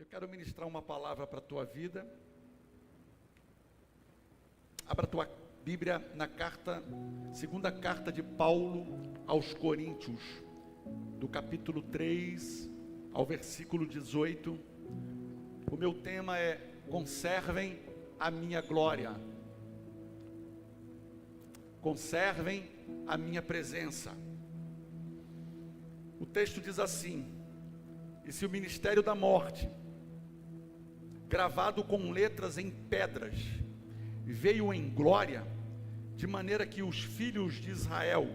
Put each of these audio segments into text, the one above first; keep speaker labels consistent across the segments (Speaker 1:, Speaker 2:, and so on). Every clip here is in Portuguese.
Speaker 1: Eu quero ministrar uma palavra para a tua vida. Abra a tua Bíblia na segunda carta de Paulo aos Coríntios, do capítulo 3 ao versículo 18. O meu tema é: conservem a minha glória. Conservem a minha presença. O texto diz assim: e se o ministério da morte, gravado com letras em pedras, veio em glória, de maneira que os filhos de Israel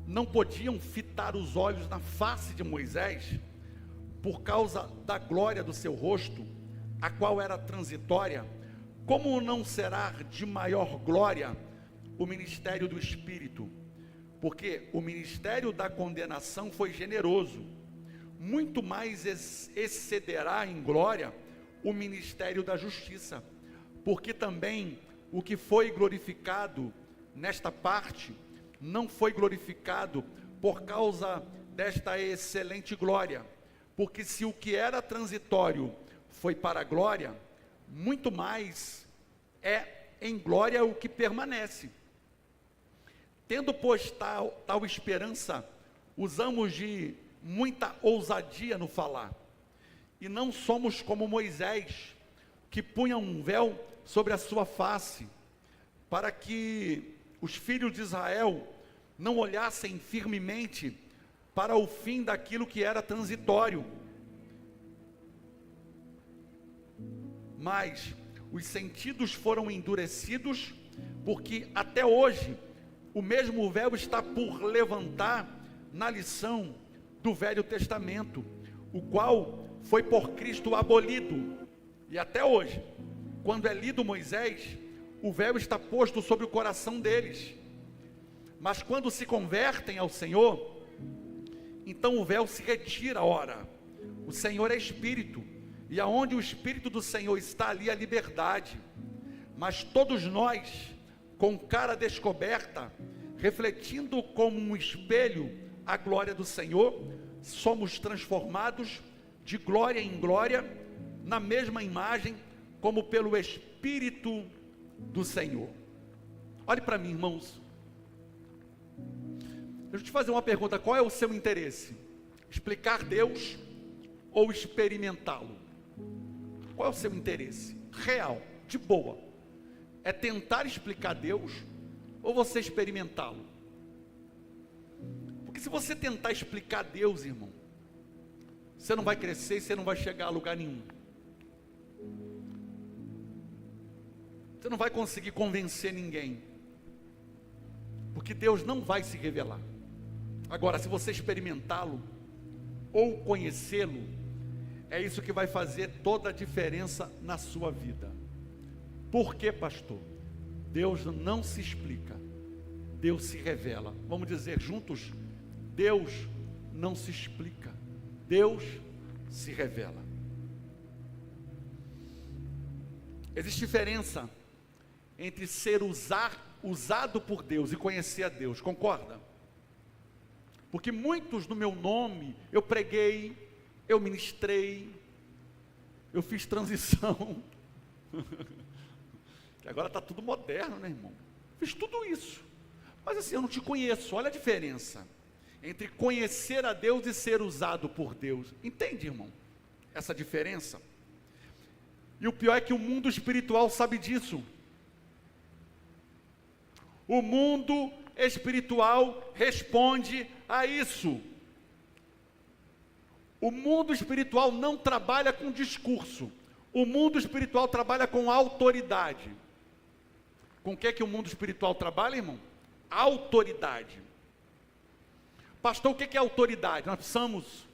Speaker 1: não podiam fitar os olhos na face de Moisés, por causa da glória do seu rosto, a qual era transitória, como não será de maior glória o ministério do Espírito? Porque o ministério da condenação foi generoso, muito mais excederá em glória o ministério da justiça, porque também o que foi glorificado nesta parte, não foi glorificado por causa desta excelente glória, porque se o que era transitório foi para a glória, muito mais é em glória o que permanece. Tendo, pois, tal esperança, usamos de muita ousadia no falar, e não somos como Moisés, que punha um véu sobre a sua face, para que os filhos de Israel não olhassem firmemente para o fim daquilo que era transitório, mas os sentidos foram endurecidos, porque até hoje o mesmo véu está por levantar na lição do Velho Testamento, o qual foi por Cristo abolido. E até hoje, quando é lido Moisés, o véu está posto sobre o coração deles. Mas quando se convertem ao Senhor, então o véu se retira. Ora, o Senhor é Espírito, e aonde o Espírito do Senhor está, ali a liberdade. Mas todos nós, com cara descoberta, refletindo como um espelho a glória do Senhor, somos transformados de glória em glória, na mesma imagem, como pelo Espírito do Senhor. Olhe para mim, irmãos. Deixa eu te fazer uma pergunta: qual é o seu interesse? Explicar Deus ou experimentá-lo? Qual é o seu interesse? Real, de boa. É tentar explicar Deus ou você experimentá-lo? Porque se você tentar explicar Deus, irmão, você não vai crescer e você não vai chegar a lugar nenhum. Você não vai conseguir convencer ninguém, porque Deus não vai se revelar. Agora, se você experimentá-lo ou conhecê-lo, é isso que vai fazer toda a diferença na sua vida. Por quê, pastor? Deus não se explica, Deus se revela. Vamos dizer juntos: Deus não se explica, Deus se revela. Existe diferença entre ser usado por Deus e conhecer a Deus, concorda? Porque muitos no meu nome, eu preguei, eu ministrei, eu fiz transição, que agora está tudo moderno, né, irmão? Fiz tudo isso, mas assim, eu não te conheço. Olha a diferença entre conhecer a Deus e ser usado por Deus. Entende, irmão, essa diferença? E o pior é que o mundo espiritual sabe disso. O mundo espiritual responde a isso. O mundo espiritual não trabalha com discurso, o mundo espiritual trabalha com autoridade. Com o que é que o mundo espiritual trabalha, irmão? Autoridade. Pastor, o que é autoridade? Nós precisamos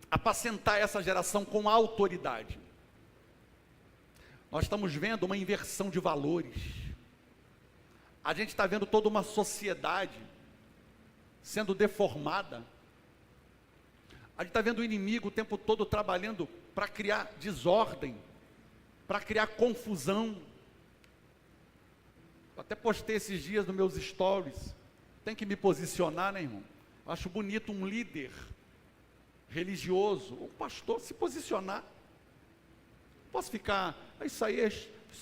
Speaker 1: apacentar essa geração com autoridade. Nós estamos vendo uma inversão de valores. A gente está vendo toda uma sociedade sendo deformada. A gente está vendo o inimigo o tempo todo trabalhando para criar desordem, para criar confusão. Eu até postei esses dias nos meus stories. Tem que me posicionar, né, irmão? Acho bonito um líder religioso, um pastor se posicionar. Posso ficar, isso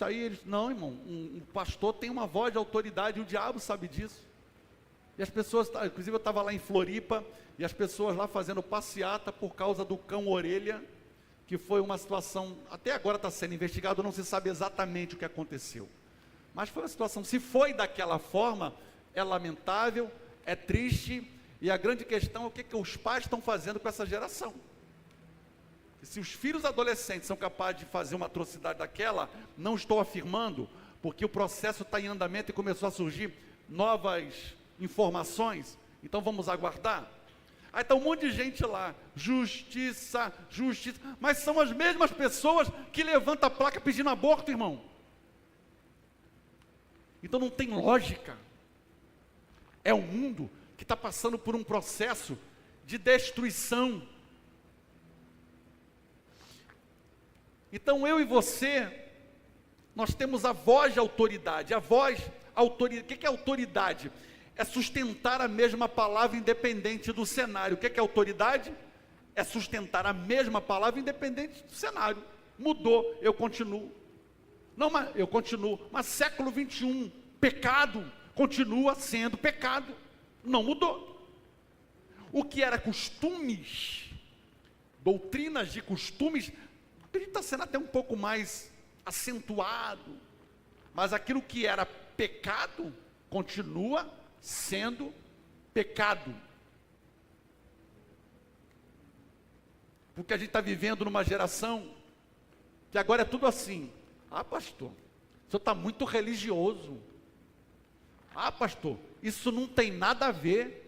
Speaker 1: aí, não, irmão, um pastor tem uma voz de autoridade, o diabo sabe disso. E as pessoas, inclusive eu estava lá em Floripa, e as pessoas lá fazendo passeata por causa do cão orelha, que foi uma situação, até agora está sendo investigado, não se sabe exatamente o que aconteceu. Mas foi uma situação, se foi daquela forma, é lamentável, é triste, e a grande questão é o que os pais estão fazendo com essa geração. E se os filhos adolescentes são capazes de fazer uma atrocidade daquela, não estou afirmando, porque o processo está em andamento e começou a surgir novas informações, então vamos aguardar. Aí está um monte de gente lá, justiça, justiça, mas são as mesmas pessoas que levantam a placa pedindo aborto, irmão. Então não tem lógica. É um mundo que está passando por um processo de destruição. Então eu e você, nós temos a voz de autoridade. O que é autoridade? É sustentar a mesma palavra independente do cenário. O que é autoridade? É sustentar a mesma palavra independente do cenário. Mudou, eu continuo. Não, mas eu continuo. Mas século 21, pecado continua sendo pecado. Não mudou. O que era costumes, doutrinas de costumes, está sendo até um pouco mais acentuado. Mas aquilo que era pecado continua sendo pecado. Porque a gente está vivendo numa geração que agora é tudo assim. Ah, pastor, o senhor está muito religioso. Ah, pastor, isso não tem nada a ver.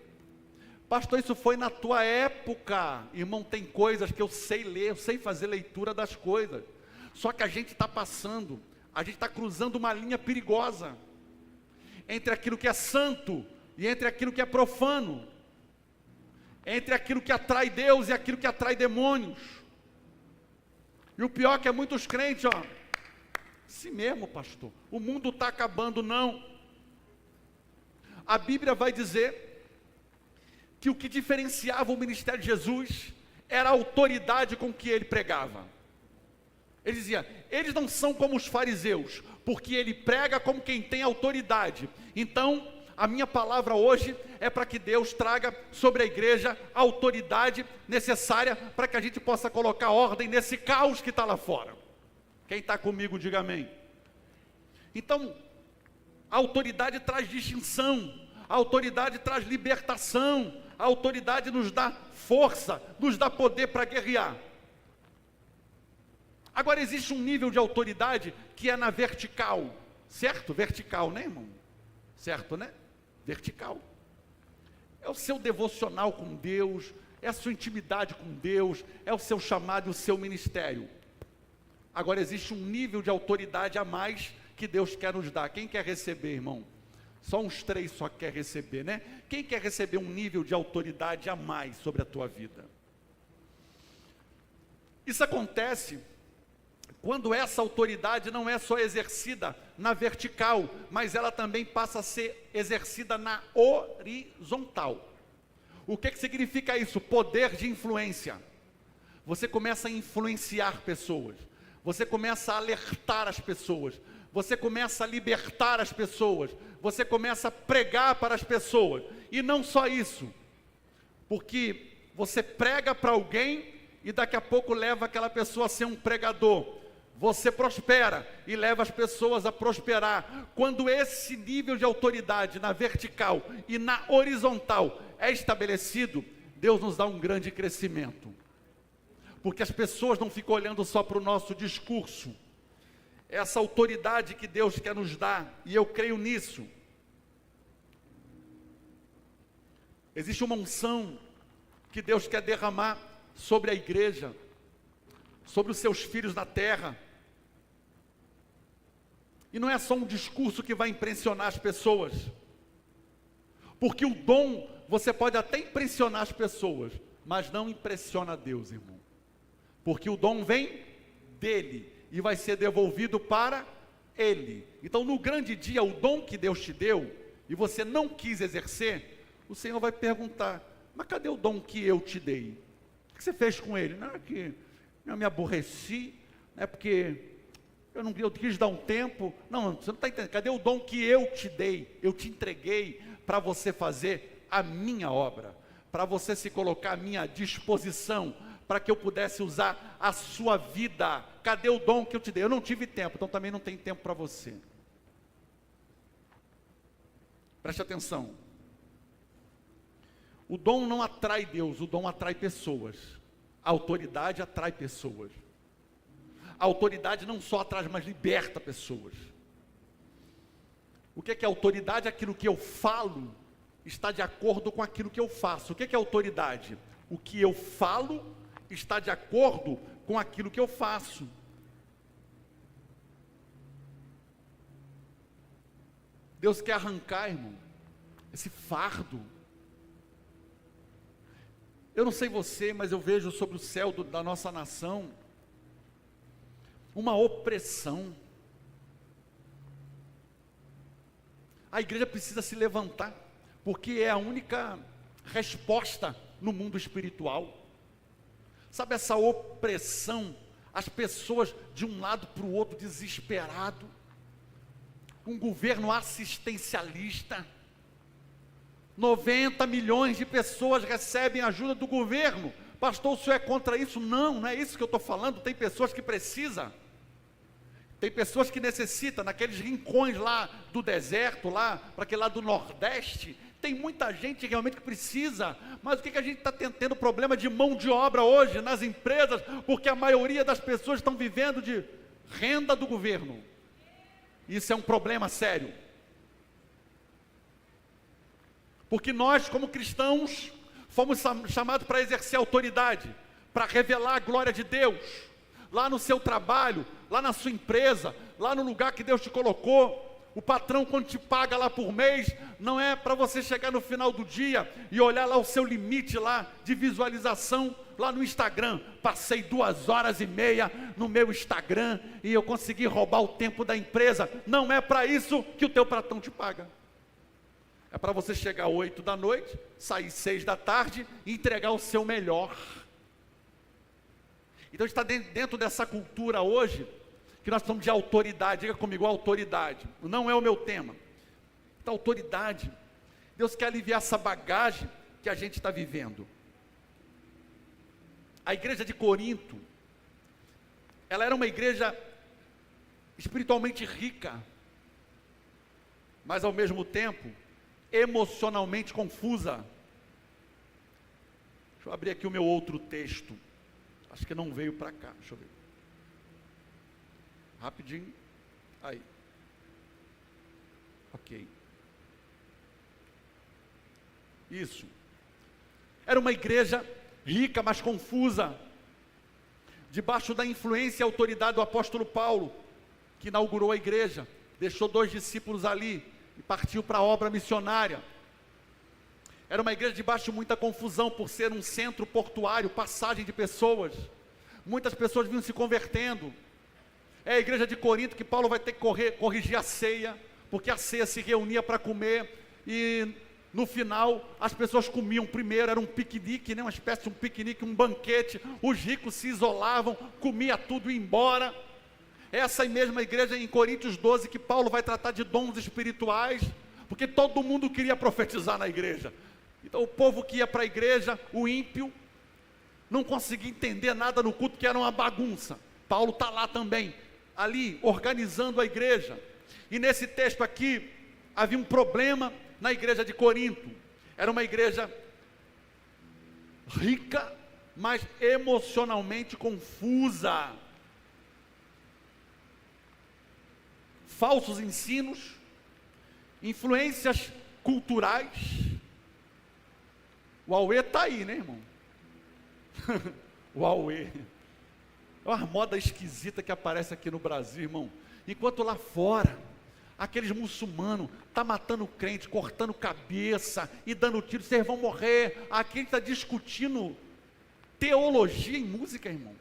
Speaker 1: Pastor, isso foi na tua época. Irmão, tem coisas que eu sei ler, eu sei fazer leitura das coisas. Só que a gente está passando, a gente está cruzando uma linha perigosa entre aquilo que é santo e entre aquilo que é profano, entre aquilo que atrai Deus e aquilo que atrai demônios. E o pior é que muitos crentes, assim mesmo, pastor, o mundo está acabando. Não. A Bíblia vai dizer que o que diferenciava o ministério de Jesus era a autoridade com que ele pregava. Ele dizia, eles não são como os fariseus, porque ele prega como quem tem autoridade. Então, a minha palavra hoje é para que Deus traga sobre a igreja a autoridade necessária para que a gente possa colocar ordem nesse caos que está lá fora. Quem está comigo, diga amém. Então, a autoridade traz distinção, a autoridade traz libertação, a autoridade nos dá força, nos dá poder para guerrear. Agora existe um nível de autoridade que é na vertical, certo? Vertical, né, irmão? Certo, né? Vertical. É o seu devocional com Deus, é a sua intimidade com Deus, é o seu chamado e o seu ministério. Agora existe um nível de autoridade a mais que Deus quer nos dar. Quem quer receber, irmão? Só uns 3 só quer receber, né? Quem quer receber um nível de autoridade a mais sobre a tua vida? Isso acontece quando essa autoridade não é só exercida na vertical, mas ela também passa a ser exercida na horizontal. O que significa isso? Poder de influência. Você começa a influenciar pessoas, você começa a alertar as pessoas, você começa a libertar as pessoas, você começa a pregar para as pessoas, e não só isso, porque você prega para alguém e daqui a pouco leva aquela pessoa a ser um pregador. Você prospera e leva as pessoas a prosperar. Quando esse nível de autoridade na vertical e na horizontal é estabelecido, Deus nos dá um grande crescimento. Porque as pessoas não ficam olhando só para o nosso discurso. Essa autoridade que Deus quer nos dar, e eu creio nisso. Existe uma unção que Deus quer derramar sobre a igreja, sobre os seus filhos na terra. E não é só um discurso que vai impressionar as pessoas, porque o dom, você pode até impressionar as pessoas, mas não impressiona Deus, irmão, porque o dom vem dele, e vai ser devolvido para ele. Então no grande dia, o dom que Deus te deu, e você não quis exercer, o Senhor vai perguntar, mas cadê o dom que eu te dei? O que você fez com ele? Não, é que eu me aborreci, é porque eu quis dar um tempo. Não, você não está entendendo. Cadê o dom que eu te dei? Eu te entreguei para você fazer a minha obra, para você se colocar à minha disposição, para que eu pudesse usar a sua vida. Cadê o dom que eu te dei? Eu não tive tempo, então também não tem tempo para você. Preste atenção. O dom não atrai Deus, o dom atrai pessoas. A autoridade atrai pessoas. A autoridade não só atrai, mas liberta pessoas. O que é autoridade? Aquilo que eu falo está de acordo com aquilo que eu faço. O que é autoridade? O que eu falo está de acordo com aquilo que eu faço. Deus quer arrancar, irmão, esse fardo. Eu não sei você, mas eu vejo sobre o céu da nossa nação uma opressão. A igreja precisa se levantar, porque é a única resposta no mundo espiritual. Sabe essa opressão, as pessoas de um lado para o outro desesperado, um governo assistencialista, 90 milhões de pessoas recebem ajuda do governo. Pastor, o senhor é contra isso? Não, não é isso que eu estou falando. Tem pessoas que precisam, tem pessoas que necessitam, naqueles rincões lá do deserto, lá para aquele lado do Nordeste, tem muita gente realmente que precisa. Mas o que a gente está tendo problema de mão de obra hoje nas empresas, porque a maioria das pessoas estão vivendo de renda do governo. Isso é um problema sério, porque nós, como cristãos, fomos chamados para exercer autoridade, para revelar a glória de Deus, lá no seu trabalho, lá na sua empresa, lá no lugar que Deus te colocou. O patrão, quando te paga lá por mês, não é para você chegar no final do dia e olhar lá o seu limite lá de visualização, lá no Instagram. Passei 2h30 no meu Instagram e eu consegui roubar o tempo da empresa. Não é para isso que o teu patrão te paga. É para você chegar 8 da noite, sair 6 da tarde e entregar o seu melhor. Então está dentro dessa cultura hoje, que nós estamos de autoridade. Diga comigo, autoridade. Não é o meu tema. Então, autoridade. Deus quer aliviar essa bagagem que a gente está vivendo. A igreja de Corinto, ela era uma igreja espiritualmente rica, mas ao mesmo tempo, emocionalmente confusa. Deixa eu abrir aqui o meu outro texto. Acho que não veio para cá, deixa eu ver. Rapidinho, aí, ok, isso, era uma igreja rica, mas confusa, debaixo da influência e autoridade do apóstolo Paulo, que inaugurou a igreja, deixou 2 discípulos ali, e partiu para a obra missionária. Era uma igreja debaixo de muita confusão, por ser um centro portuário, passagem de pessoas, muitas pessoas vinham se convertendo. É a igreja de Corinto que Paulo vai ter que corrigir a ceia, porque a ceia se reunia para comer, e no final as pessoas comiam primeiro, era um piquenique, né? Uma espécie de um piquenique, um banquete, os ricos se isolavam, comia tudo e ia embora. Essa mesma igreja em Coríntios 12, que Paulo vai tratar de dons espirituais, porque todo mundo queria profetizar na igreja. Então o povo que ia para a igreja, o ímpio, não conseguia entender nada no culto, que era uma bagunça. Paulo está lá também, ali, organizando a igreja. E nesse texto aqui, havia um problema na igreja de Corinto. Era uma igreja rica, mas emocionalmente confusa. Falsos ensinos, influências culturais. O Aue está aí, né, irmão? O Aue. É uma moda esquisita que aparece aqui no Brasil, irmão. Enquanto lá fora, aqueles muçulmanos estão matando crente, cortando cabeça e dando tiro, vocês vão morrer. Aqui está discutindo teologia em música, irmão.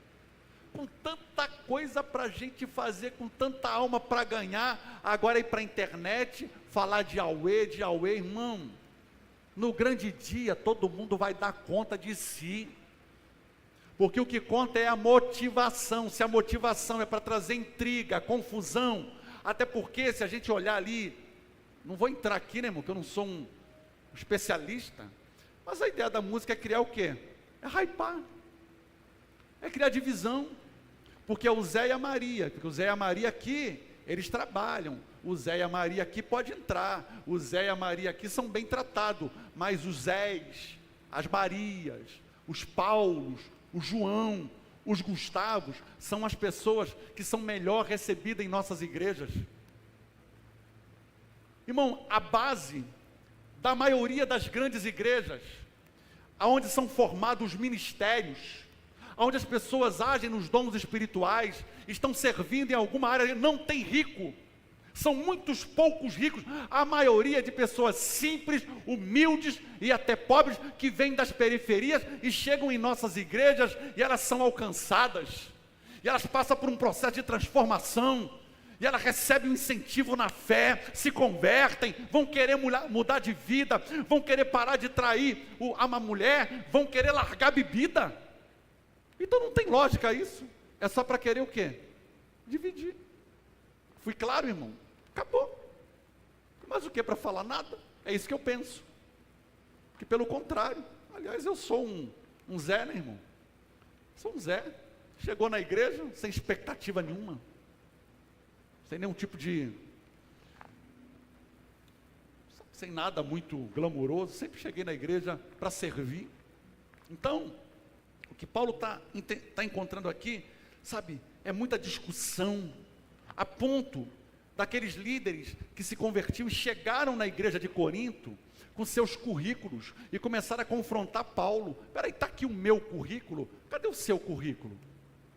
Speaker 1: Com tanta coisa para a gente fazer, com tanta alma para ganhar, agora ir para a internet, falar de Aue, irmão. No grande dia, todo mundo vai dar conta de si, porque o que conta é a motivação. Se a motivação é para trazer intriga, confusão, até porque se a gente olhar ali, não vou entrar aqui, né, irmão, que eu não sou um especialista, mas a ideia da música é criar o quê? É hypar, é criar divisão, porque é o Zé e a Maria, porque o Zé e a Maria aqui, eles trabalham, o Zé e a Maria aqui pode entrar, o Zé e a Maria aqui são bem tratados, mas os Zés, as Marias, os Paulos, o João, os Gustavos, são as pessoas que são melhor recebidas em nossas igrejas. Irmão, a base da maioria das grandes igrejas, aonde são formados os ministérios, onde as pessoas agem nos dons espirituais, estão servindo em alguma área, não tem rico, são muitos poucos ricos, a maioria de pessoas simples, humildes e até pobres, que vêm das periferias e chegam em nossas igrejas, e elas são alcançadas, e elas passam por um processo de transformação, e elas recebem um incentivo na fé, se convertem, vão querer mudar de vida, vão querer parar de trair uma mulher, vão querer largar a bebida. Então não tem lógica isso, é só para querer o quê? Dividir. Fui claro, irmão? Acabou. Mas o que para falar nada? É isso que eu penso. Que pelo contrário, aliás, eu sou um Zé, né, irmão? Sou um Zé. Chegou na igreja sem expectativa nenhuma, sem nenhum tipo de, sem nada muito glamouroso, sempre cheguei na igreja para servir. Então, o que Paulo está encontrando aqui, sabe, é muita discussão, a ponto daqueles líderes que se convertiam e chegaram na igreja de Corinto, com seus currículos, e começaram a confrontar Paulo. Peraí, está aqui o meu currículo, cadê o seu currículo?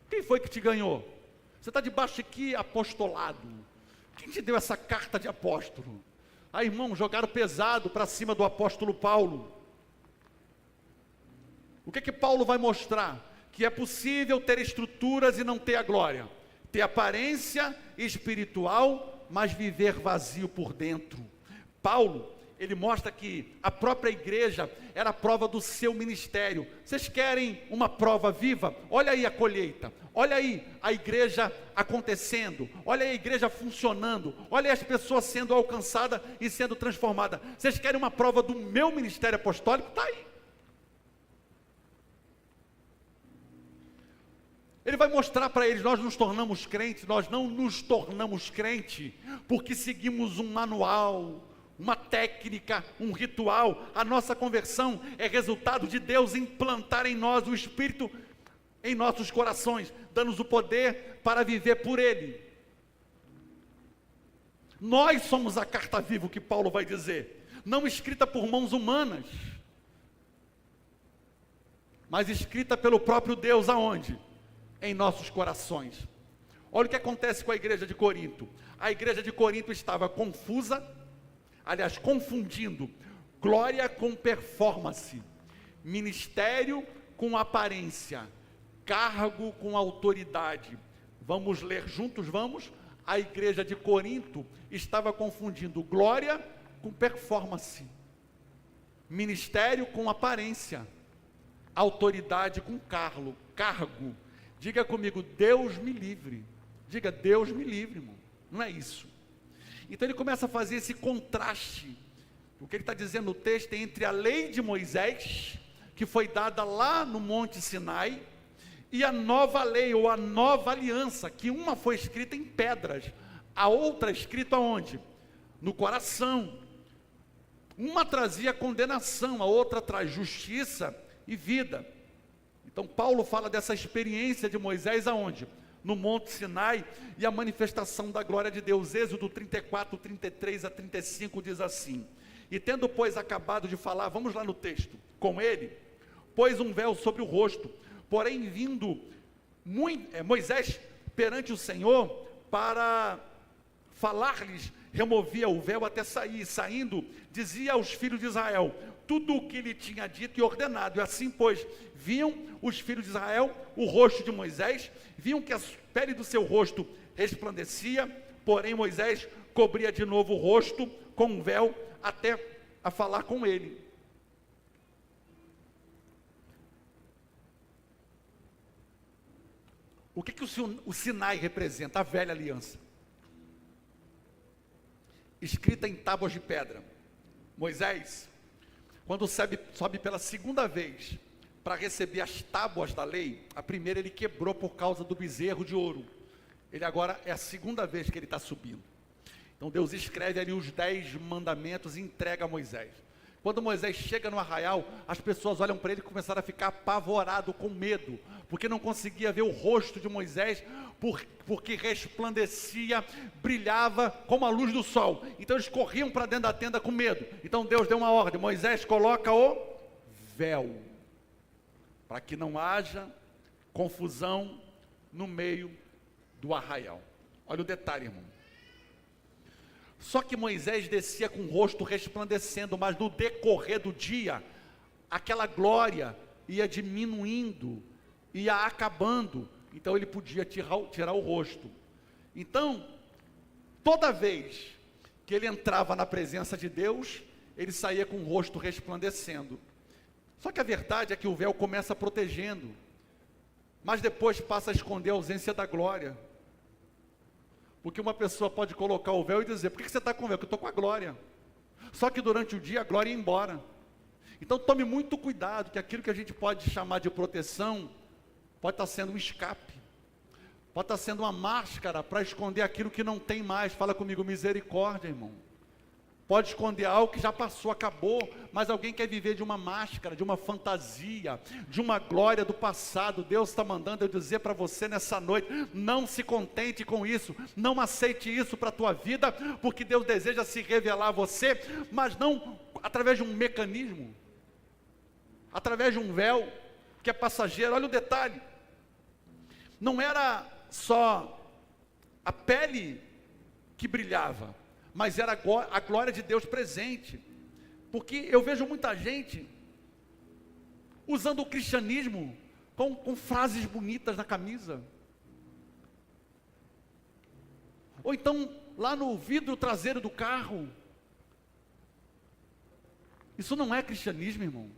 Speaker 1: Quem foi que te ganhou? Você está debaixo de que apostolado? Quem te deu essa carta de apóstolo? Aí, irmão, jogaram pesado para cima do apóstolo Paulo. O que Paulo vai mostrar? Que é possível ter estruturas e não ter a glória, ter aparência espiritual, mas viver vazio por dentro. Paulo, ele mostra que a própria igreja era a prova do seu ministério. Vocês querem uma prova viva? Olha aí a colheita, olha aí a igreja acontecendo, olha aí a igreja funcionando, olha aí as pessoas sendo alcançadas e sendo transformadas. Vocês querem uma prova do meu ministério apostólico? Está aí. Ele vai mostrar para eles, nós nos tornamos crentes, nós não nos tornamos crente porque seguimos um manual, uma técnica, um ritual. A nossa conversão é resultado de Deus implantar em nós o Espírito em nossos corações, dando-nos o poder para viver por Ele. Nós somos a carta viva, o que Paulo vai dizer, não escrita por mãos humanas, mas escrita pelo próprio Deus. Aonde? Em nossos corações. Olha o que acontece com a igreja de Corinto. A igreja de Corinto estava confusa, aliás, confundindo glória com performance, ministério com aparência, cargo com autoridade. Vamos ler juntos, vamos? A igreja de Corinto estava confundindo glória com performance, ministério com aparência, autoridade com cargo. Diga comigo, Deus me livre. Diga, Deus me livre, irmão. Não é isso. Então ele começa a fazer esse contraste. O que ele está dizendo no texto é entre a lei de Moisés, que foi dada lá no Monte Sinai, e a nova lei, ou a nova aliança, que uma foi escrita em pedras, a outra escrita aonde? No coração. Uma trazia condenação, a outra traz justiça e vida. Então Paulo fala dessa experiência de Moisés aonde? No Monte Sinai, e a manifestação da glória de Deus. Êxodo 34, 33 a 35 diz assim: e tendo pois acabado de falar, vamos lá no texto, com ele, pôs um véu sobre o rosto, porém vindo Moisés perante o Senhor para falar-lhes, removia o véu até sair, saindo, dizia aos filhos de Israel tudo o que lhe tinha dito e ordenado. E assim, pois, viam os filhos de Israel o rosto de Moisés, viam que a pele do seu rosto resplandecia, porém Moisés cobria de novo o rosto com um véu até a falar com ele. O que o Sinai representa? A velha aliança, escrita em tábuas de pedra. Moisés, quando sobe pela segunda vez para receber as tábuas da lei, a primeira ele quebrou por causa do bezerro de ouro. Ele agora é a segunda vez que ele está subindo. Então Deus escreve ali os 10 mandamentos e entrega a Moisés. Quando Moisés chega no arraial, as pessoas olham para ele e começaram a ficar apavorados, com medo, porque não conseguia ver o rosto de Moisés, porque resplandecia, brilhava como a luz do sol. Então eles corriam para dentro da tenda com medo. Então Deus deu uma ordem: Moisés, coloca o véu, para que não haja confusão no meio do arraial. Olha o detalhe, irmão. Só que Moisés descia com o rosto resplandecendo, mas no decorrer do dia, aquela glória ia diminuindo, ia acabando, então ele podia tirar o rosto. Então, toda vez que ele entrava na presença de Deus, ele saía com o rosto resplandecendo. Só que a verdade é que o véu começa protegendo, mas depois passa a esconder a ausência da glória. Porque uma pessoa pode colocar o véu e dizer: por que você está com o véu? Porque eu estou com a glória. Só que durante o dia a glória ia embora. Então tome muito cuidado, que aquilo que a gente pode chamar de proteção, pode estar sendo um escape, pode estar sendo uma máscara para esconder aquilo que não tem mais. Fala comigo, misericórdia, irmão. Pode esconder algo que já passou, acabou, mas alguém quer viver de uma máscara, de uma fantasia, de uma glória do passado. Deus está mandando eu dizer para você nessa noite: não se contente com isso, não aceite isso para a tua vida, porque Deus deseja se revelar a você, mas não através de um mecanismo, através de um véu, que é passageiro. Olha o detalhe, não era só a pele que brilhava, mas era a glória de Deus presente. Porque eu vejo muita gente usando o cristianismo com frases bonitas na camisa, ou então lá no vidro traseiro do carro. Isso não é cristianismo, irmão.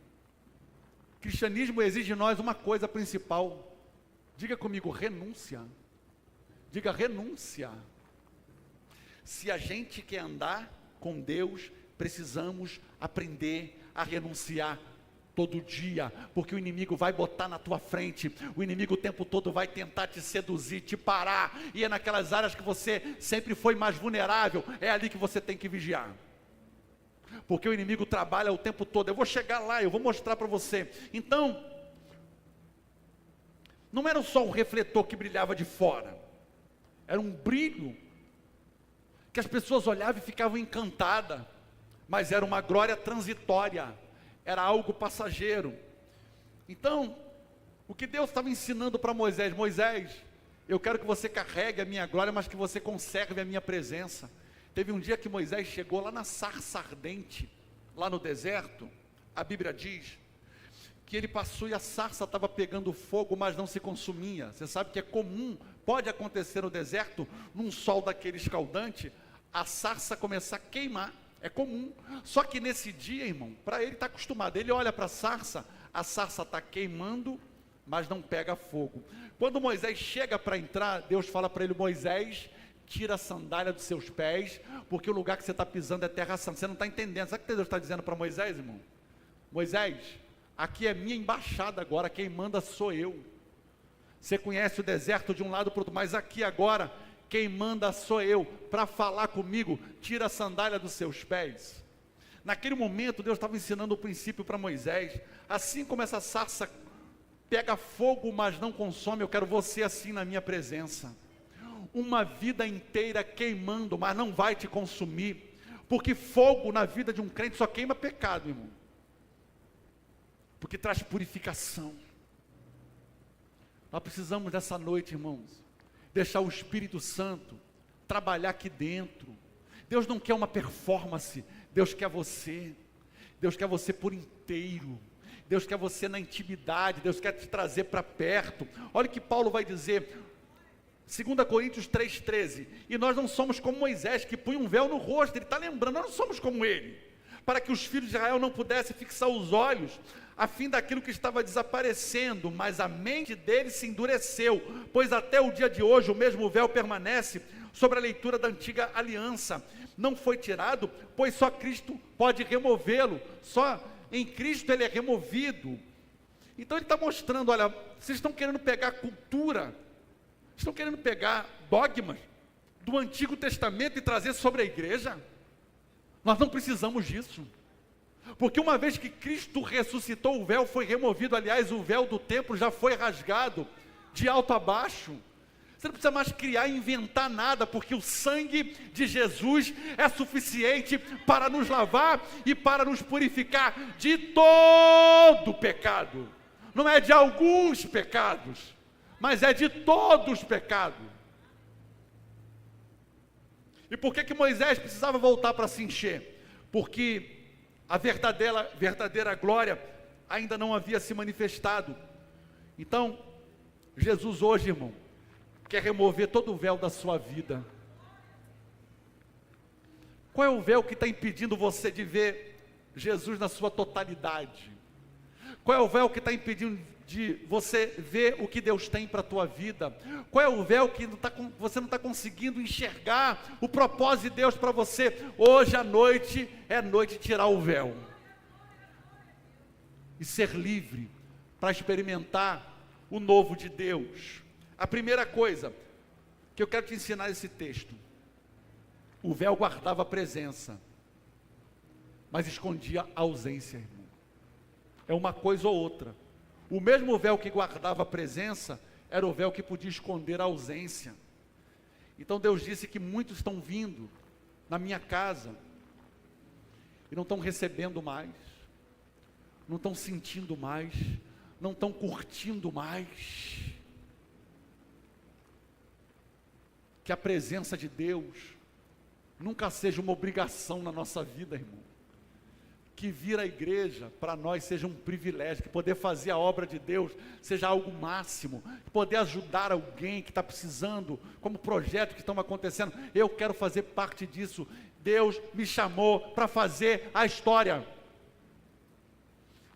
Speaker 1: Cristianismo exige de nós uma coisa principal. Diga comigo, renúncia. Diga, renúncia. Se a gente quer andar com Deus, precisamos aprender a renunciar todo dia, porque o inimigo vai botar na tua frente, o inimigo o tempo todo vai tentar te seduzir, te parar, e é naquelas áreas que você sempre foi mais vulnerável, é ali que você tem que vigiar, porque o inimigo trabalha o tempo todo. Eu vou chegar lá, eu vou mostrar para você. Então, não era só um refletor que brilhava de fora, era um brilho que as pessoas olhavam e ficavam encantadas, mas era uma glória transitória, era algo passageiro. Então, o que Deus estava ensinando para Moisés: Moisés, eu quero que você carregue a minha glória, mas que você conserve a minha presença. Teve um dia que Moisés chegou lá na sarça ardente, lá no deserto. A Bíblia diz que ele passou e a sarça estava pegando fogo, mas não se consumia. Você sabe que é comum, pode acontecer no deserto, num sol daquele escaldante, a sarça começar a queimar, é comum. Só que nesse dia, irmão, para ele está acostumado, ele olha para a sarça está queimando, mas não pega fogo. Quando Moisés chega para entrar, Deus fala para ele: Moisés, tira a sandália dos seus pés, porque o lugar que você está pisando é terra santa. Você não está entendendo. Sabe o que Deus está dizendo para Moisés, irmão? Moisés, aqui é minha embaixada agora, quem manda sou eu. Você conhece o deserto de um lado para o outro, mas aqui agora, quem manda sou eu. Para falar comigo, tira a sandália dos seus pés. Naquele momento, Deus estava ensinando o princípio para Moisés. Assim como essa sarça pega fogo, mas não consome, eu quero você assim na minha presença. Uma vida inteira queimando, mas não vai te consumir. Porque fogo na vida de um crente só queima pecado, irmão. Porque traz purificação. Nós precisamos dessa noite, irmãos, deixar o Espírito Santo trabalhar aqui dentro. Deus não quer uma performance, Deus quer você. Deus quer você por inteiro. Deus quer você na intimidade. Deus quer te trazer para perto. Olha o que Paulo vai dizer, 2 Coríntios 3,13. E nós não somos como Moisés, que punha um véu no rosto. Ele está lembrando, nós não somos como ele. para que os filhos de Israel não pudessem fixar os olhos a fim daquilo que estava desaparecendo, mas a mente deles se endureceu, pois até o dia de hoje o mesmo véu permanece sobre a leitura da antiga aliança. Não foi tirado, pois só Cristo pode removê-lo, só em Cristo ele é removido. Então ele está mostrando, olha, vocês estão querendo pegar cultura, estão querendo pegar dogmas do Antigo Testamento e trazer sobre a igreja. Nós não precisamos disso, porque uma vez que Cristo ressuscitou, o véu foi removido. Aliás, o véu do templo já foi rasgado de alto a baixo. Você não precisa mais criar e inventar nada, porque o sangue de Jesus é suficiente para nos lavar e para nos purificar de todo pecado. Não é de alguns pecados, mas é de todos os pecados. E por que Moisés precisava voltar para se encher? Porque a verdadeira glória ainda não havia se manifestado. Então, Jesus hoje, irmão, quer remover todo o véu da sua vida. Qual é o véu que está impedindo você de ver Jesus na sua totalidade? Qual é o véu que está impedindo de você ver o que Deus tem para a tua vida? Qual é o véu que você não está conseguindo enxergar o propósito de Deus para você? Hoje à noite é noite de tirar o véu e ser livre para experimentar o novo de Deus. A primeira coisa que eu quero te ensinar nesse texto: o véu guardava a presença, mas escondia a ausência, irmão. É uma coisa ou outra. O mesmo véu que guardava a presença era o véu que podia esconder a ausência. Então Deus disse que muitos estão vindo na minha casa e não estão recebendo mais, não estão sentindo mais, não estão curtindo mais. Que a presença de Deus nunca seja uma obrigação na nossa vida, irmão. Que vir à igreja para nós seja um privilégio, que poder fazer a obra de Deus seja algo máximo, que poder ajudar alguém que está precisando, como projetos que estão acontecendo. Eu quero fazer parte disso. Deus me chamou para fazer a história.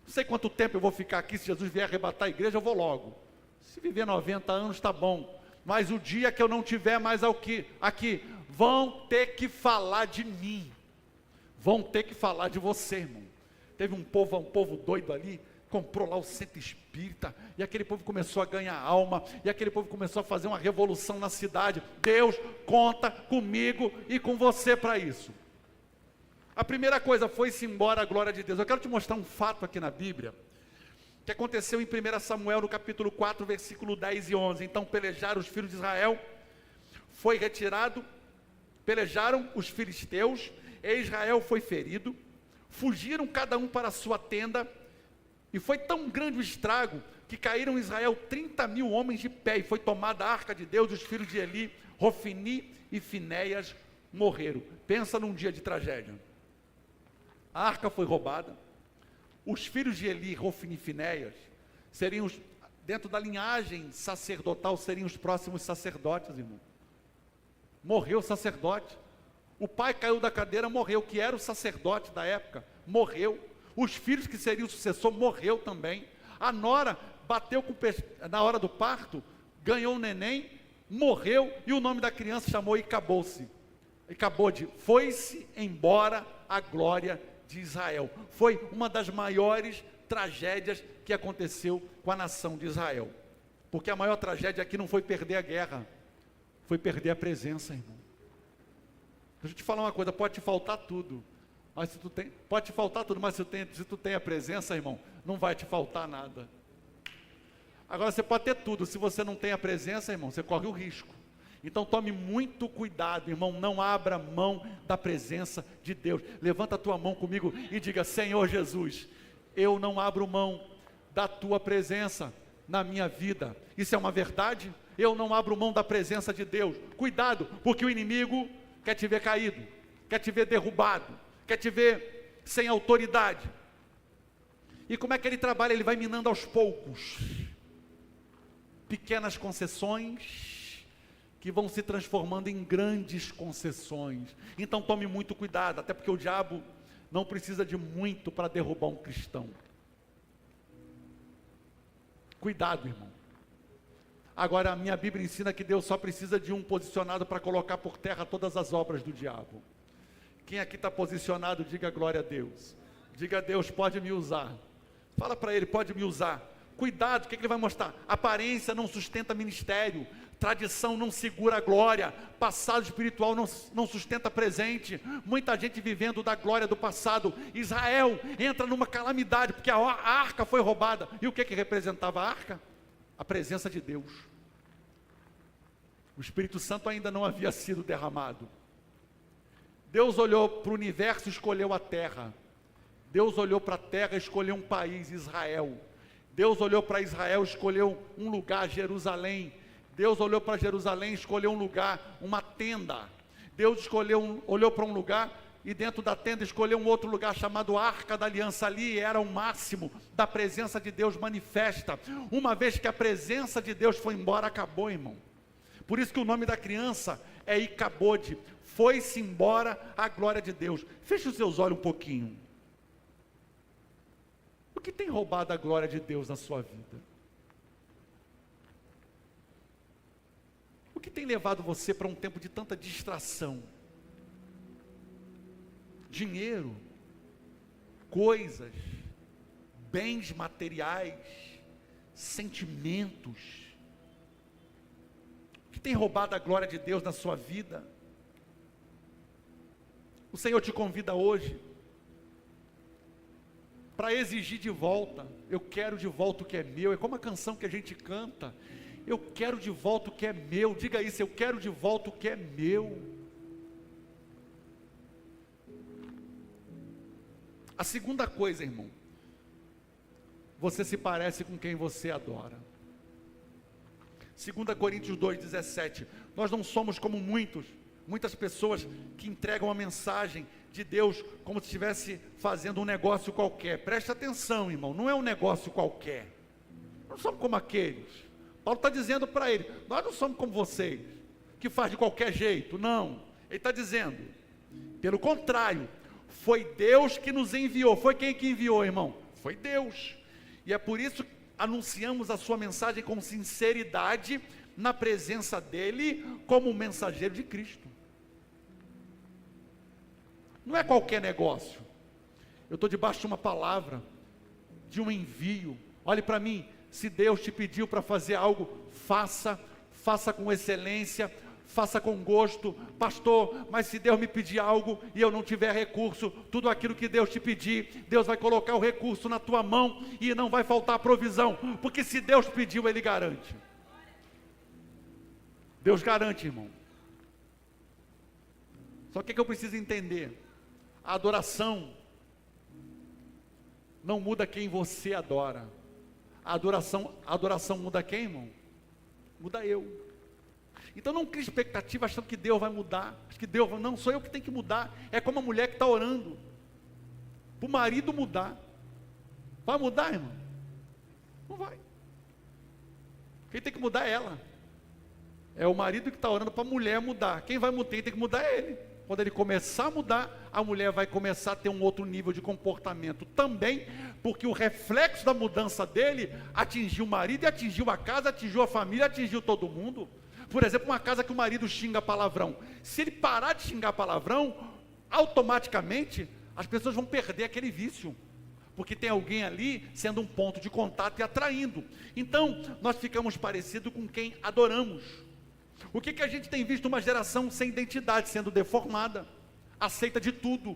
Speaker 1: Não sei quanto tempo eu vou ficar aqui. Se Jesus vier arrebatar a igreja, eu vou logo. Se viver 90 anos, está bom. Mas o dia que eu não tiver mais aqui, vão ter que falar de mim. Vão ter que falar de você, irmão. Teve um povo doido ali, comprou lá o centro espírita, e aquele povo começou a ganhar alma, e aquele povo começou a fazer uma revolução na cidade. Deus conta comigo e com você para isso. A primeira coisa, foi-se embora a glória de Deus. Eu quero te mostrar um fato aqui na Bíblia, que aconteceu em 1 Samuel, no capítulo 4, versículo 10 e 11. Então pelejaram os filhos de Israel, foi retirado, pelejaram os filisteus, e Israel foi ferido, fugiram cada um para a sua tenda, e foi tão grande o estrago, que caíram em Israel 30.000 homens de pé, e foi tomada a arca de Deus, os filhos de Eli, Rofini e Finéias morreram. Pensa num dia de tragédia. A arca foi roubada, os filhos de Eli, Rofini e Finéias, seriam, dentro da linhagem sacerdotal, seriam os próximos sacerdotes, irmão. Morreu o sacerdote. O pai caiu da cadeira, morreu, que era o sacerdote da época, morreu. Os filhos que seriam o sucessor, morreu também. A nora bateu na hora do parto, ganhou um neném, morreu, e o nome da criança chamou Icabode. Foi-se embora a glória de Israel. Foi uma das maiores tragédias que aconteceu com a nação de Israel. Porque a maior tragédia aqui não foi perder a guerra, foi perder a presença, irmão. Deixa eu te falar uma coisa, pode te faltar tudo, mas se tu tem a presença, irmão, não vai te faltar nada. Agora você pode ter tudo, se você não tem a presença, irmão, você corre o risco. Então tome muito cuidado, irmão, não abra mão da presença de Deus. Levanta a tua mão comigo e diga: Senhor Jesus, eu não abro mão da tua presença na minha vida. Isso é uma verdade? Eu não abro mão da presença de Deus. Cuidado, porque o inimigo quer te ver caído, quer te ver derrubado, quer te ver sem autoridade. E como é que ele trabalha? Ele vai minando aos poucos, pequenas concessões, que vão se transformando em grandes concessões. Então tome muito cuidado, até porque o diabo não precisa de muito para derrubar um cristão. Cuidado, irmão. Agora, a minha Bíblia ensina que Deus só precisa de um posicionado para colocar por terra todas as obras do diabo. Quem aqui está posicionado, diga glória a Deus. Diga a Deus, pode me usar. Fala para ele, pode me usar. Cuidado, o que ele vai mostrar? Aparência não sustenta ministério. Tradição não segura a glória. Passado espiritual não sustenta presente. Muita gente vivendo da glória do passado. Israel entra numa calamidade, porque a arca foi roubada. E o que representava a arca? A presença de Deus. O Espírito Santo ainda não havia sido derramado. Deus olhou para o universo e escolheu a terra. Deus olhou para a terra e escolheu um país, Israel. Deus olhou para Israel e escolheu um lugar, Jerusalém. Deus olhou para Jerusalém e escolheu um lugar, uma tenda. Deus olhou para um lugar e dentro da tenda escolheu um outro lugar chamado Arca da Aliança. Ali era o máximo da presença de Deus manifesta. Uma vez que a presença de Deus foi embora, acabou, irmão. Por isso que o nome da criança é Icabode. Foi-se embora a glória de Deus. Feche os seus olhos um pouquinho. O que tem roubado a glória de Deus na sua vida? O que tem levado você para um tempo de tanta distração? Dinheiro, coisas, bens materiais, sentimentos. O que tem roubado a glória de Deus na sua vida? O Senhor te convida hoje para exigir de volta. Eu quero de volta o que é meu. É como a canção que a gente canta. Eu quero de volta o que é meu. Diga isso, eu quero de volta o que é meu. A segunda coisa, irmão, você se parece com quem você adora. 2 Coríntios 2,17, nós não somos como muitas pessoas que entregam a mensagem de Deus como se estivesse fazendo um negócio qualquer. Preste atenção, irmão, não é um negócio qualquer. Não somos como aqueles. Paulo está dizendo para ele, nós não somos como vocês, que faz de qualquer jeito, não. Ele está dizendo, pelo contrário, foi Deus que nos enviou. Foi quem que enviou, irmão? Foi Deus. E é por isso que anunciamos a sua mensagem com sinceridade, na presença dele, como mensageiro de Cristo. Não é qualquer negócio. Eu estou debaixo de uma palavra, de um envio. Olhe para mim, se Deus te pediu para fazer algo, faça com excelência, faça com gosto. Pastor, mas se Deus me pedir algo e eu não tiver recurso, tudo aquilo que Deus te pedir, Deus vai colocar o recurso na tua mão e não vai faltar provisão, porque se Deus pediu, Ele garante. Deus garante, irmão. Só que eu preciso entender, a adoração não muda quem você adora. A adoração muda quem, irmão? Muda eu. Então não crie expectativa achando que Deus vai mudar. Acho que Deus, não, sou eu que tenho que mudar. É como a mulher que está orando para o marido mudar. Vai mudar, irmão? Não vai. Quem tem que mudar é ela. É o marido que está orando para a mulher mudar. Quem tem que mudar é ele. Quando ele começar a mudar, a mulher vai começar a ter um outro nível de comportamento também, porque o reflexo da mudança dele atingiu o marido, e atingiu a casa, atingiu a família, atingiu todo mundo. Por exemplo, uma casa que o marido xinga palavrão. Se ele parar de xingar palavrão, automaticamente as pessoas vão perder aquele vício, porque tem alguém ali sendo um ponto de contato e atraindo. Então, nós ficamos parecidos com quem adoramos. O que a gente tem visto? Uma geração sem identidade, sendo deformada, aceita de tudo,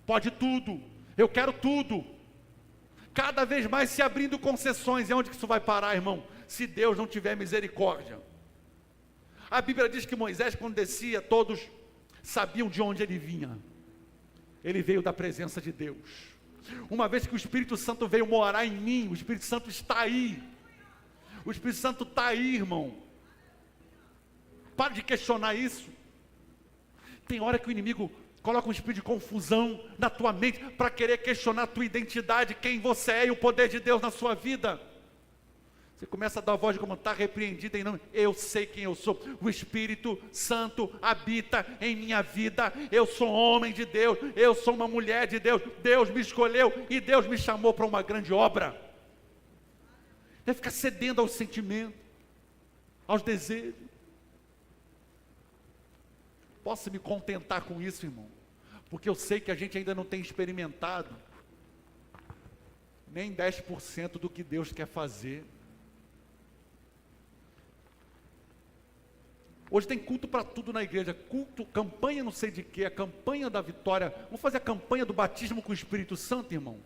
Speaker 1: pode tudo, eu quero tudo, cada vez mais se abrindo concessões. E onde que isso vai parar, irmão? Se Deus não tiver misericórdia. A Bíblia diz que Moisés, quando descia, todos sabiam de onde ele vinha. Ele veio da presença de Deus. Uma vez que o Espírito Santo veio morar em mim, o Espírito Santo está aí. O Espírito Santo está aí, irmão. Para de questionar isso. Tem hora que o inimigo coloca um espírito de confusão na tua mente para querer questionar a tua identidade, quem você é e o poder de Deus na sua vida. Você começa a dar a voz de comando, está repreendido em nome, eu sei quem eu sou, o Espírito Santo habita em minha vida, eu sou homem de Deus, eu sou uma mulher de Deus, Deus me escolheu e Deus me chamou para uma grande obra. Deve ficar cedendo aos sentimentos, aos desejos. Posso me contentar com isso, irmão, porque eu sei que a gente ainda não tem experimentado nem 10% do que Deus quer fazer. Hoje tem culto para tudo na igreja, culto, campanha não sei de quê, a campanha da vitória, vamos fazer a campanha do batismo com o Espírito Santo, irmão.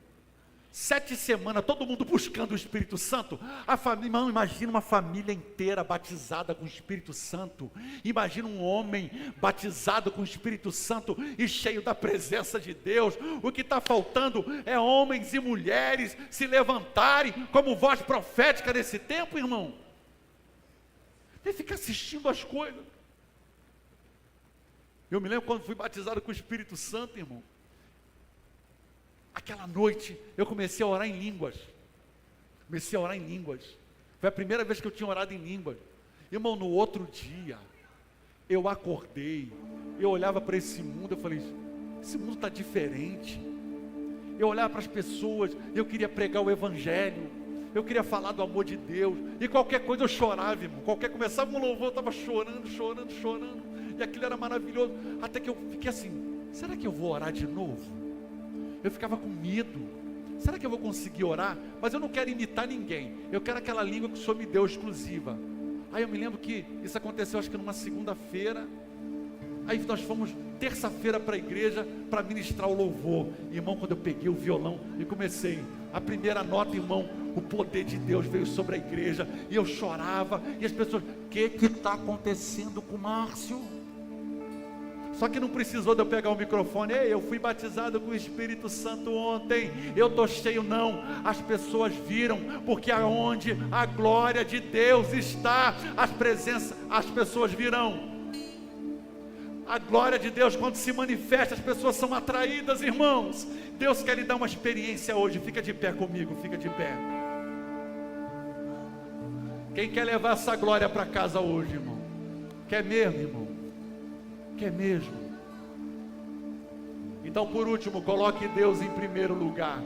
Speaker 1: 7 semanas, todo mundo buscando o Espírito Santo. A família, irmão, imagina uma família inteira batizada com o Espírito Santo. Imagina um homem batizado com o Espírito Santo e cheio da presença de Deus. O que está faltando é homens e mulheres se levantarem como voz profética nesse tempo, irmão. Tem que ficar assistindo as coisas. Eu me lembro quando fui batizado com o Espírito Santo, irmão. Aquela noite eu comecei a orar em línguas. Foi a primeira vez que eu tinha orado em línguas. Irmão, no outro dia eu acordei, eu olhava para esse mundo, eu falei, esse mundo está diferente. Eu olhava para as pessoas, eu queria pregar o Evangelho, eu queria falar do amor de Deus, e qualquer coisa eu chorava, irmão. Começava um louvor, eu estava chorando, e aquilo era maravilhoso, até que eu fiquei assim, será que eu vou orar de novo? Eu ficava com medo, será que eu vou conseguir orar? Mas eu não quero imitar ninguém, eu quero aquela língua que o Senhor me deu exclusiva. Aí eu me lembro que isso aconteceu acho que numa segunda-feira, aí nós fomos terça-feira para a igreja, para ministrar o louvor. Irmão, quando eu peguei o violão e comecei, a primeira nota, irmão, o poder de Deus veio sobre a igreja, e eu chorava, e as pessoas, o que está acontecendo com o Márcio? Só que não precisou de eu pegar o microfone, ei, eu fui batizado com o Espírito Santo ontem, eu estou cheio, não, as pessoas viram, porque aonde a glória de Deus está, as pessoas virão. A glória de Deus, quando se manifesta, as pessoas são atraídas, irmãos. Deus quer lhe dar uma experiência hoje. Fica de pé comigo, fica de pé. Quem quer levar essa glória para casa hoje, irmão? Quer mesmo, irmão? Quer mesmo? Então, por último, coloque Deus em primeiro lugar.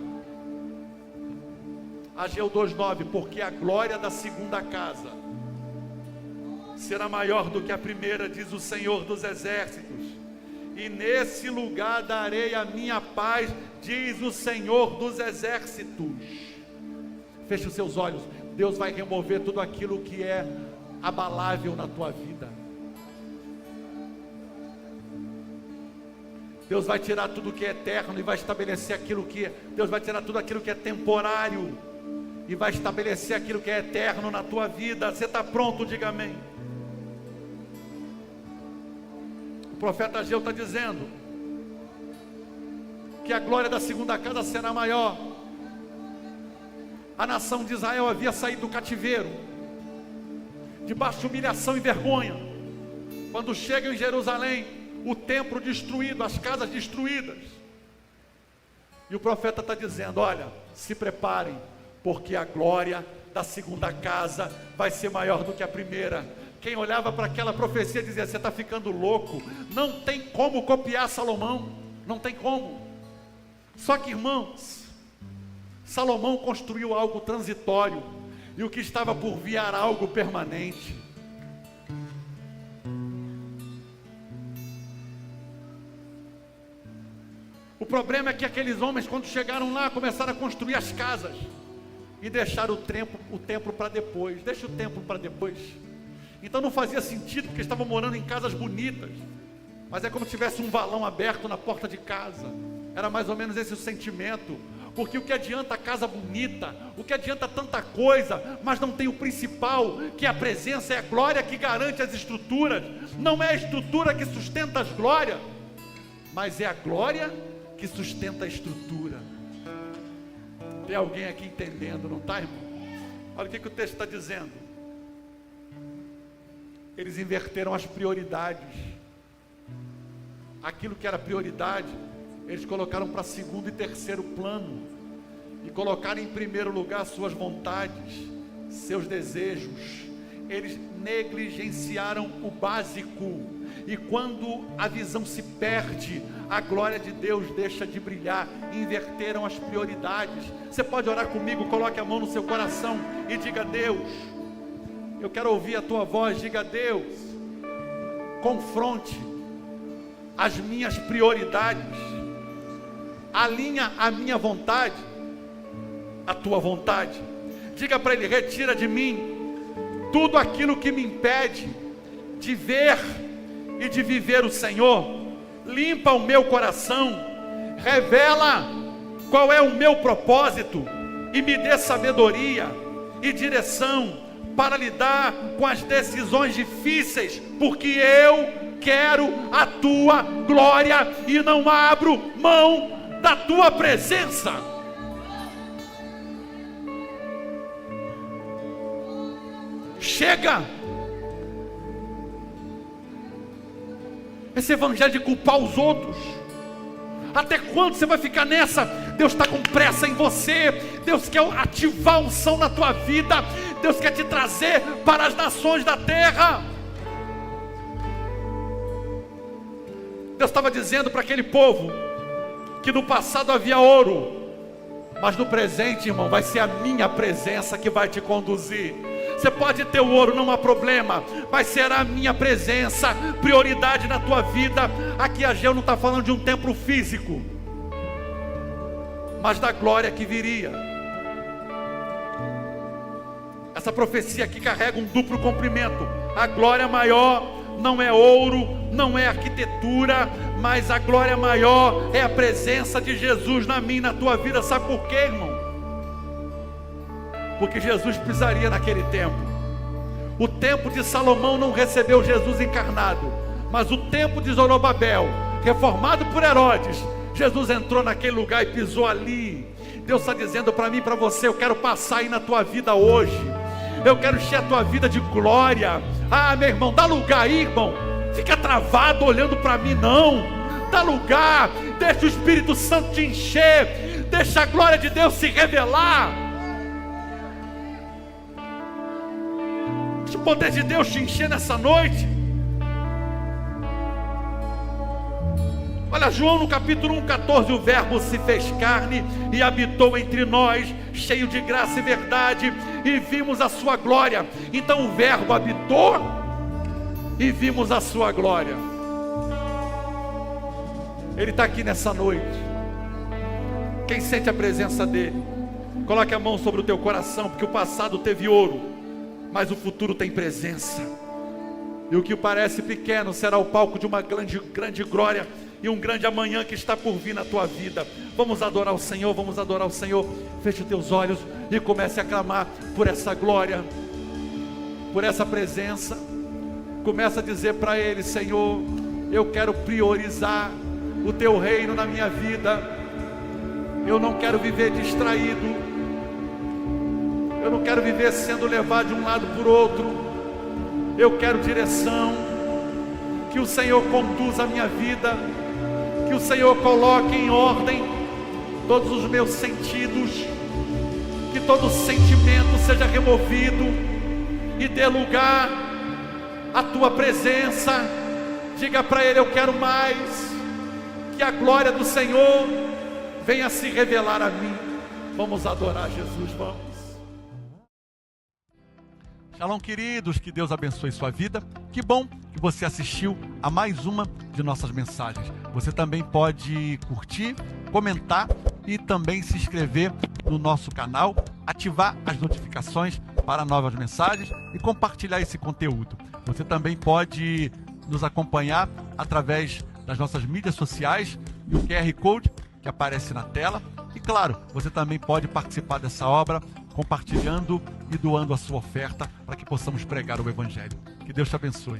Speaker 1: Ageu 2:9, porque a glória da segunda casa será maior do que a primeira, diz o Senhor dos exércitos, e nesse lugar darei a minha paz, diz o Senhor dos exércitos. Feche os seus olhos. Deus vai remover tudo aquilo que é abalável na tua vida. Deus vai tirar tudo que é eterno e vai estabelecer aquilo que Deus vai tirar tudo aquilo que é temporário e vai estabelecer aquilo que é eterno na tua vida. Você está pronto? Diga amém. O profeta Ageu está dizendo que a glória da segunda casa será maior. A nação de Israel havia saído do cativeiro, debaixo de humilhação e vergonha. Quando chegam em Jerusalém, o templo destruído, as casas destruídas, e o profeta está dizendo, olha, se preparem, porque a glória da segunda casa vai ser maior do que a primeira. Quem olhava para aquela profecia dizia, você está ficando louco, não tem como copiar Salomão, não tem como. Só que, irmãos, Salomão construiu algo transitório, e o que estava por vir era algo permanente. O problema é que aqueles homens, quando chegaram lá, começaram a construir as casas, e deixaram o templo para depois. Deixa o templo para depois. Então não fazia sentido, porque estavam morando em casas bonitas, mas é como se tivesse um valão aberto na porta de casa. Era mais ou menos esse o sentimento. Porque o que adianta a casa bonita, o que adianta tanta coisa, mas não tem o principal, que é a presença, é a glória que garante as estruturas. Não é a estrutura que sustenta as glórias, mas é a glória que sustenta a estrutura. Tem alguém aqui entendendo, não está, irmão? Olha o que o texto está dizendo. Eles inverteram as prioridades. Aquilo que era prioridade, eles colocaram para segundo e terceiro plano, e colocaram em primeiro lugar suas vontades, seus desejos, eles negligenciaram o básico, e quando a visão se perde, a glória de Deus deixa de brilhar, inverteram as prioridades. Você pode orar comigo, coloque a mão no seu coração e diga: Deus, eu quero ouvir a tua voz. Diga: Deus, confronte as minhas prioridades, alinha a minha vontade à tua vontade. Diga para Ele: retira de mim tudo aquilo que me impede de ver e de viver o Senhor. Limpa o meu coração, revela qual é o meu propósito e me dê sabedoria e direção para lidar com as decisões difíceis, porque eu quero a tua glória e não abro mão da tua presença. Chega esse evangelho de culpar os outros. Até quando você vai ficar nessa? Deus está com pressa em você. Deus quer ativar a unção na tua vida. Deus quer te trazer para as nações da terra. Deus estava dizendo para aquele povo que no passado havia ouro, mas no presente, irmão, vai ser a minha presença que vai te conduzir. Você pode ter o ouro, não há problema, mas será a minha presença prioridade na tua vida. Aqui Ageu não está falando de um templo físico, mas da glória que viria. Essa profecia aqui carrega um duplo cumprimento. A glória maior não é ouro, não é arquitetura, mas a glória maior é a presença de Jesus na minha e na tua vida. Sabe por quê, irmão? Porque Jesus pisaria naquele templo. O templo de Salomão não recebeu Jesus encarnado, mas o templo de Zorobabel, reformado por Herodes, Jesus entrou naquele lugar e pisou ali. Deus está dizendo para mim e para você: eu quero passar aí na tua vida hoje, eu quero encher a tua vida de glória. Ah, meu irmão, dá lugar aí, irmão. Fica travado olhando para mim, não. Dá lugar, deixa o Espírito Santo te encher, deixa a glória de Deus se revelar. Deixa o poder de Deus te encher nessa noite. Olha, João no capítulo 1:14, o verbo se fez carne e habitou entre nós, cheio de graça e verdade, e vimos a sua glória. Então o verbo habitou e vimos a sua glória. Ele está aqui nessa noite. Quem sente a presença dele, coloque a mão sobre o teu coração, porque o passado teve ouro, mas o futuro tem presença. E o que parece pequeno será o palco de uma grande glória e um grande amanhã que está por vir na tua vida. Vamos adorar o Senhor, vamos adorar o Senhor. Feche os teus olhos e comece a clamar por essa glória, por essa presença. Começa a dizer para Ele: Senhor, eu quero priorizar o teu reino na minha vida. Eu não quero viver distraído, eu não quero viver sendo levado de um lado por outro. Eu quero direção, que o Senhor conduza a minha vida, que o Senhor coloque em ordem todos os meus sentidos, que todo sentimento seja removido e dê lugar à tua presença. Diga para Ele: eu quero mais, que a glória do Senhor venha se revelar a mim. Vamos adorar Jesus, vamos. Shalom, queridos, que Deus abençoe sua vida. Que bom que você assistiu a mais uma de nossas mensagens. Você também pode curtir, comentar e também se inscrever no nosso canal, ativar as notificações para novas mensagens e compartilhar esse conteúdo. Você também pode nos acompanhar através das nossas mídias sociais e o QR Code que aparece na tela. E claro, você também pode participar dessa obra compartilhando e doando a sua oferta para que possamos pregar o Evangelho. Que Deus te abençoe.